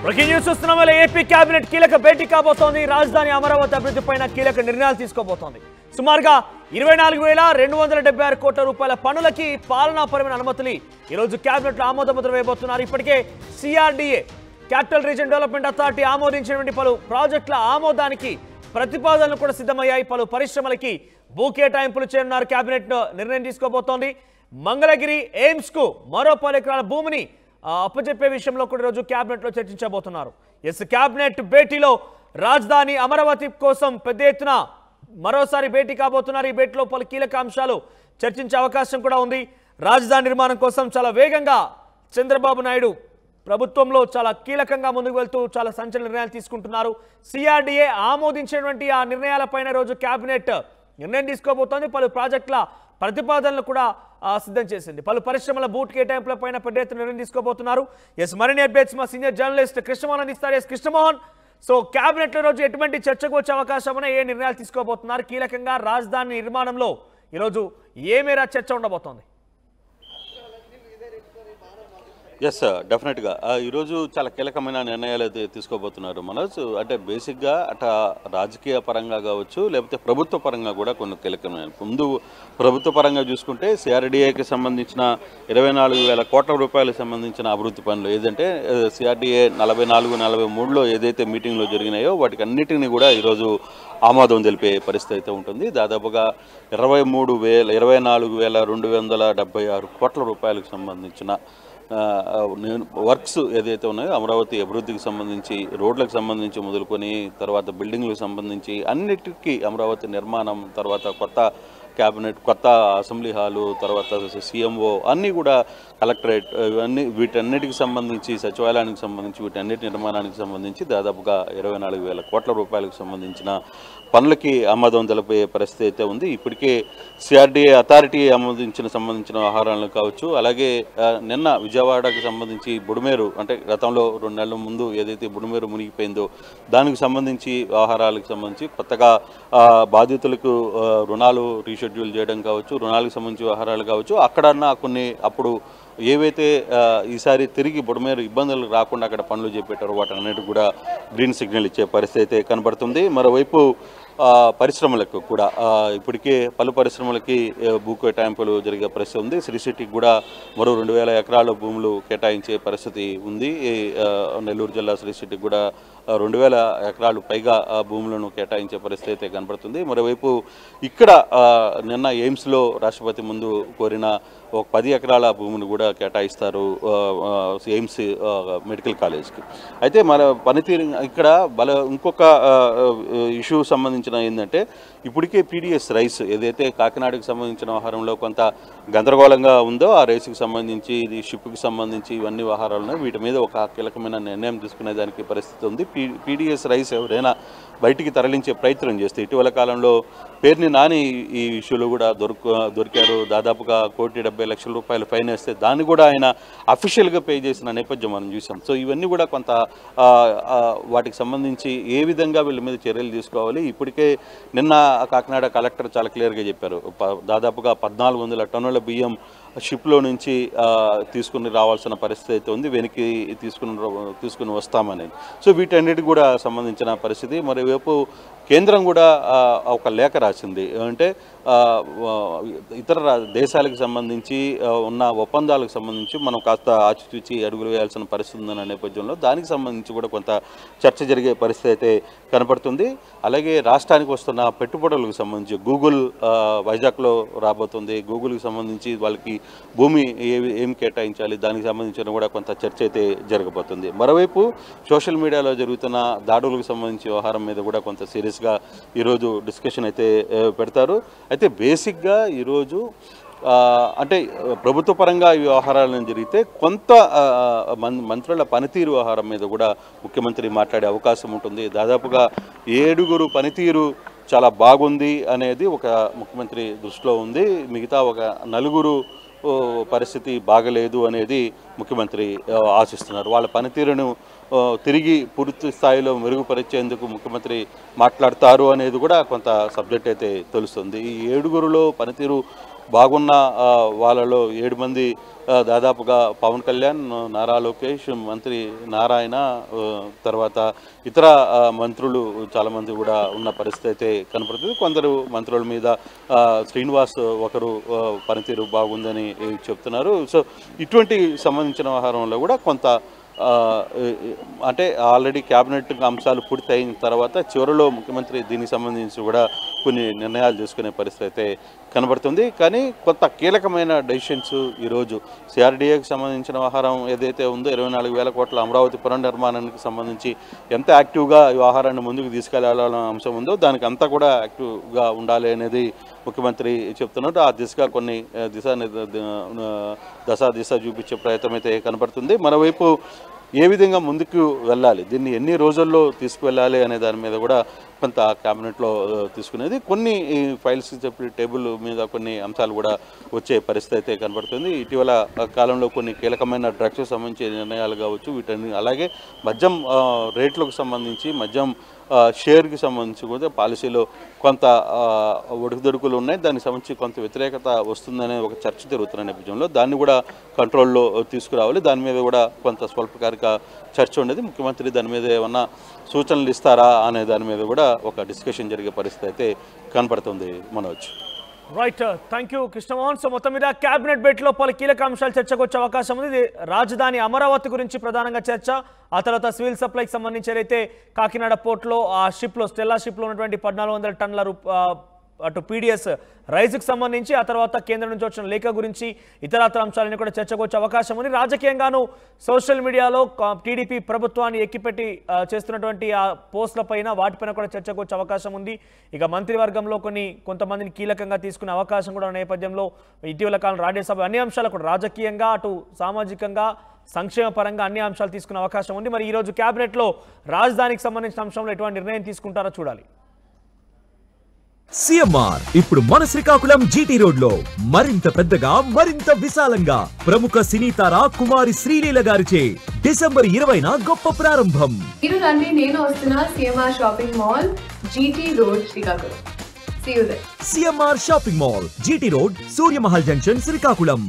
Breaking news చూస్తున్నాం. AP cabinet కీలక భేటీ కాబోతోంది. రాజధాని అమరావతి అభివృద్ధిపైన కీలక నిర్ణయాలు తీసుకోబోతోంది. సుమారుగా 24,276 కోట్ల రూపాయల పనులకి పాలనాపరమైన అనుమతులు ఈరోజు కేబినెట్లో ఆమోదముద్ర వేయబోతున్నారు. ఇప్పటికే CRDA Capital Region Development Authority ఆమోదించినటువంటి పలు ప్రాజెక్టుల ఆమోదానికి ప్రతిపాదనలు కూడా సిద్ధమయ్యాయి. పలు పరిశ్రమలకి భూ కేటాయింపులు చేయనున్నారు. కేబినెట్ నిర్ణయం తీసుకోబోతోంది. మంగళగిరి ఎయిమ్స్ కు మరో 10 ఎకరాల భూమిని అప్పచెప్పే విషయంలో కూడా రోజు కేబినెట్ లో చర్చించబోతున్నారు. కేబినెట్ భేటీలో రాజధాని అమరావతి కోసం పెద్ద ఎత్తున మరోసారి భేటీ కాబోతున్నారు. ఈ భేటీలో పలు కీలక అంశాలు చర్చించే అవకాశం కూడా ఉంది. రాజధాని నిర్మాణం కోసం చాలా వేగంగా చంద్రబాబు నాయుడు ప్రభుత్వంలో చాలా కీలకంగా ముందుకు వెళ్తూ చాలా సంచలన నిర్ణయాలు తీసుకుంటున్నారు. సిఆర్డీఏ ఆమోదించినటువంటి ఆ నిర్ణయాలపైన రోజు కేబినెట్ నిర్ణయం తీసుకోబోతోంది. పలు ప్రాజెక్టుల ప్రతిపాదనలు కూడా సిద్ధం చేసింది. పలు పరిశ్రమల బూట్ కేటాయింపులపైన పెద్ద ఎత్తున నిర్ణయం తీసుకోబోతున్నారు. మరిన్ని అప్డేట్స్ మా సీనియర్ జర్నలిస్ట్ కృష్ణమోహన్ అందిస్తారు. కృష్ణమోహన్, సో కేబినెట్ లో రోజు ఎటువంటి చర్చకు వచ్చే అవకాశం ఉన్నాయి? ఏ నిర్ణయాలు తీసుకోబోతున్నారు? కీలకంగా రాజధాని నిర్మాణంలో ఈరోజు ఏ మేర చర్చ ఉండబోతోంది? డెఫినెట్గా ఈరోజు చాలా కీలకమైన నిర్ణయాలు అయితే తీసుకోబోతున్నారు మనోజ్. అంటే బేసిక్గా రాజకీయ పరంగా కావచ్చు, లేకపోతే ప్రభుత్వ పరంగా కూడా కొన్ని కీలకమైన. ముందు ప్రభుత్వ పరంగా చూసుకుంటే సిఆర్డీఏకి సంబంధించిన 24,000 కోట్ల రూపాయలకు సంబంధించిన అభివృద్ధి పనులు ఏదంటే సిఆర్డీఏ 44-43లో ఏదైతే మీటింగ్లో జరిగినాయో వాటికి అన్నిటిని కూడా ఈరోజు ఆమోదం తెలిపే పరిస్థితి అయితే ఉంటుంది. దాదాపుగా 24,276 కోట్ల రూపాయలకు సంబంధించిన వర్క్స్ ఏదైతే ఉన్నాయో అమరావతి అభివృద్ధికి సంబంధించి, రోడ్లకు సంబంధించి మొదలుకొని తర్వాత బిల్డింగ్లకు సంబంధించి అన్నిటికీ అమరావతి నిర్మాణం, తర్వాత కొత్త క్యాబినెట్, కొత్త అసెంబ్లీ హాలు, తర్వాత సీఎంఓ అన్నీ కూడా కలెక్టరేట్, ఇవన్నీ వీటన్నిటికి సంబంధించి, సచివాలయానికి సంబంధించి, వీటన్నిటి నిర్మాణానికి సంబంధించి దాదాపుగా 24,000 కోట్ల రూపాయలకు సంబంధించిన పనులకి ఆమోదం తెలిపే పరిస్థితి అయితే ఉంది. ఇప్పటికే సిఆర్డీఏ అథారిటీ సంబంధించిన వ్యవహారాలను కావచ్చు, అలాగే నిన్న విజయవాడకు సంబంధించి బుడమేరు, అంటే గతంలో 2 నెలల ముందు ఏదైతే బుడమేరు మునిగిపోయిందో దానికి సంబంధించి వ్యవహారాలకు సంబంధించి కొత్తగా బాధితులకు రుణాలు రీషెడ్యూల్ చేయడం కావచ్చు, రుణాలకు సంబంధించి వ్యవహారాలు కావచ్చు, అక్కడన్నా కొన్ని అప్పుడు ఏవైతే ఈసారి తిరిగి బుడమేరు ఇబ్బందులు రాకుండా అక్కడ పనులు చేపట్టారో వాటన్నిటికి కూడా గ్రీన్ సిగ్నల్ ఇచ్చే పరిస్థితి అయితే కనబడుతుంది. మరోవైపు పరిశ్రమలకు కూడా ఇప్పటికే పలు పరిశ్రమలకి భూ కేటాయింపులు జరిగే పరిస్థితి ఉంది. శ్రీ సిటీకి కూడా మరో 2,000 ఎకరాల భూములు కేటాయించే పరిస్థితి ఉంది. నెల్లూరు జిల్లా శ్రీ సిటీకి కూడా 2,000 ఎకరాలు పైగా భూములను కేటాయించే పరిస్థితి అయితే కనబడుతుంది. మరోవైపు ఇక్కడ నిన్న ఎయిమ్స్లో రాష్ట్రపతి ముందు కోరిన ఒక 10 ఎకరాల భూమిని కూడా కేటాయిస్తారు ఎయిమ్స్ మెడికల్ కాలేజ్కి. అయితే మన పనితీరు ఇక్కడ ఇంకొక ఇష్యూ సంబంధించిన ఏంటంటే ఇప్పటికే పీడిఎస్ రైస్ ఏదైతే కాకినాడకు సంబంధించిన వ్యవహారంలో కొంత గందరగోళంగా ఉందో ఆ రైస్కి సంబంధించి, ఇది షిప్కి సంబంధించి ఇవన్నీ వ్యవహారాలు వీటి మీద ఒక కీలకమైన నిర్ణయం తీసుకునే దానికి పరిస్థితి ఉంది. పీడిఎస్ రైస్ ఎవరైనా బయటికి తరలించే ప్రయత్నం చేస్తే ఇటీవల కాలంలో పేరుని నాని ఈ ఇష్యూలో కూడా దొరికారు. దాదాపుగా 1,70,00,000 రూపాయలు ఫైన్ వేస్తే దాన్ని కూడా ఆయన అఫీషియల్గా పే చేసిన నేపథ్యం మనం చూసాం. సో ఇవన్నీ కూడా కొంత వాటికి సంబంధించి ఏ విధంగా వీళ్ళ మీద చర్యలు తీసుకోవాలి. ఇప్పటికే నిన్న కాకినాడ కలెక్టర్ చాలా క్లియర్గా చెప్పారు, దాదాపుగా 1,400 టన్నుల బియ్యం షిప్లో నుంచి తీసుకుని రావాల్సిన పరిస్థితి అయితే ఉంది, వెనక్కి తీసుకుని వస్తామని. సో వీటన్నిటికి కూడా సంబంధించిన పరిస్థితి. మరోవైపు కేంద్రం కూడా ఒక లేఖ రాసింది, అంటే ఇతర దేశాలకు సంబంధించి ఉన్న ఒప్పందాలకు సంబంధించి మనం కాస్త ఆచితూచి అడుగులు వేయాల్సిన పరిస్థితి ఉందన్న నేపథ్యంలో దానికి సంబంధించి కూడా కొంత చర్చ జరిగే పరిస్థితి అయితే కనపడుతుంది. అలాగే రాష్ట్రానికి వస్తున్న పెట్టుబడులకు సంబంధించి గూగుల్ వైజాగ్లో రాబోతుంది. గూగుల్కి సంబంధించి వాళ్ళకి భూమి ఏం కేటాయించాలి దానికి సంబంధించిన కూడా కొంత చర్చ అయితే జరగబోతుంది. మరోవైపు సోషల్ మీడియాలో జరుగుతున్న దాడులకు సంబంధించి వ్యవహారం మీద కూడా కొంత సీరియస్గా ఈరోజు డిస్కషన్ అయితే పెడతారు. అయితే బేసిక్గా ఈరోజు అంటే ప్రభుత్వ పరంగా ఈ వ్యవహారాలను జరిగితే కొంత మంత్రుల పనితీరు వ్యవహారం మీద కూడా ముఖ్యమంత్రి మాట్లాడే అవకాశం ఉంటుంది. దాదాపుగా 7 పనితీరు చాలా బాగుంది అనేది ఒక ముఖ్యమంత్రి దృష్టిలో ఉంది. మిగతా ఒక 4 పరిస్థితి బాగలేదు అనేది ముఖ్యమంత్రి ఆశిస్తున్నారు. వాళ్ళ పనితీరును తిరిగి పూర్తి స్థాయిలో మెరుగుపరిచేందుకు ముఖ్యమంత్రి మాట్లాడతారు అనేది కూడా కొంత సబ్జెక్ట్ అయితే తెలుస్తుంది. ఈ 7 పనితీరు బాగున్న వాళ్ళలో 7 మంది దాదాపుగా పవన్ కళ్యాణ్, నారా లోకేష్, మంత్రి నారాయణ, తర్వాత ఇతర మంత్రులు చాలామంది కూడా ఉన్న పరిస్థితి అయితే కనపడుతుంది. కొందరు మంత్రుల మీద శ్రీనివాస్ ఒకరు పనితీరు బాగుందని చెప్తున్నారు. సో ఇటువంటి సంబంధించిన వ్యవహారంలో కూడా కొంత అంటే ఆల్రెడీ క్యాబినెట్ అంశాలు పూర్తి అయిన తర్వాత చివరిలో ముఖ్యమంత్రి దీనికి సంబంధించి కూడా కొన్ని నిర్ణయాలు తీసుకునే పరిస్థితి అయితే కనబడుతుంది. కానీ కొంత కీలకమైన డెసిషన్స్ ఈరోజు సిఆర్డీఏకి సంబంధించిన వ్యవహారం ఏదైతే ఉందో 24,000 కోట్ల అమరావతి పునర్నిర్మాణానికి సంబంధించి ఎంత యాక్టివ్గా ఈ వ్యవహారాన్ని ముందుకు తీసుకెళ్లాలన్న అంశం ఉందో దానికి అంతా కూడా యాక్టివ్గా ఉండాలి అనేది ముఖ్యమంత్రి చెప్తున్నారు. ఆ దిశగా కొన్ని దిశ చూపించే ప్రయత్నం అయితే కనబడుతుంది. మరోవైపు ఏ విధంగా ముందుకు వెళ్ళాలి, దీన్ని ఎన్ని రోజుల్లో తీసుకువెళ్ళాలి అనే దాని మీద కూడా కొంత క్యాబినెట్లో తీసుకునేది. కొన్ని ఫైల్స్ చెప్పి టేబుల్ మీద కొన్ని అంశాలు కూడా వచ్చే పరిస్థితి అయితే కనబడుతుంది. ఇటీవల కాలంలో కొన్ని కీలకమైన డ్రగ్స్కి సంబంధించిన నిర్ణయాలు కావచ్చు, వీటన్ని అలాగే మద్యం రేట్లకు సంబంధించి మద్యం షేర్కి సంబంధించి కూడా పాలసీలో కొంత ఒడుకుదొడుకులు ఉన్నాయి. దానికి సంబంధించి కొంత వ్యతిరేకత వస్తుందనే ఒక చర్చ జరుగుతున్న నేపథ్యంలో దాన్ని కూడా కంట్రోల్లో తీసుకురావాలి. దాని మీద కూడా కొంత స్వల్పకాలిక చర్చ ఉండేది. ముఖ్యమంత్రి దాని మీద ఏమన్నా సూచనలు ఇస్తారా అనే దాని మీద కూడా ఒక డిస్కషన్ జరిగే పరిస్థితి అయితే కనపడుతుంది. Manoj. Right, thank you Krishnamohan. So మొత్తం మీద క్యాబినెట్ భేటీలో పలు కీలక అంశాలు చర్చకు వచ్చే అవకాశం ఉంది. రాజధాని అమరావతి గురించి ప్రధానంగా చర్చ, ఆ తర్వాత సివిల్ సప్లైకి సంబంధించి ఏదైతే కాకినాడ పోర్ట్లో ఆ షిప్లో స్టెల్లా షిప్లో ఉన్నటువంటి 1400 టన్నుల అటు పీడిఎస్ రైజ్కి సంబంధించి, ఆ తర్వాత కేంద్రం నుంచి వచ్చిన లేఖ గురించి ఇతరత్ర అంశాలని కూడా చర్చకు వచ్చే అవకాశం ఉంది. రాజకీయంగాను సోషల్ మీడియాలో టీడీపీ ప్రభుత్వాన్ని ఎక్కిపెట్టి చేస్తున్నటువంటి ఆ పోస్టుల పైన వాటిపైన కూడా చర్చకు వచ్చే అవకాశం ఉంది. ఇక మంత్రివర్గంలో కొంతమందిని కీలకంగా తీసుకునే అవకాశం కూడా నేపథ్యంలో ఇటీవల కాలం రాజ్యసభ అన్ని అంశాలు కూడా రాజకీయంగా అటు సామాజికంగా సంక్షేమ పరంగా అన్ని అంశాలు తీసుకునే అవకాశం ఉంది. మరి ఈరోజు క్యాబినెట్లో రాజధానికి సంబంధించిన అంశంలో ఎటువంటి నిర్ణయం తీసుకుంటారో చూడాలి. సిఎంఆర్ ఇప్పుడు మన శ్రీకాకుళం జీటీ రోడ్ లో మరింత పెద్దగా మరింత విశాలంగా ప్రముఖ సినీ తార కుమారి శ్రీలీల గారిచే డిసెంబర్ 20న గొప్ప ప్రారంభం. మీరు రండి, నేను వస్తున్నా CMR shopping mall GT road Srikakulam. See you there. CMR shopping mall GT road Surya Mahal junction Srikakulam.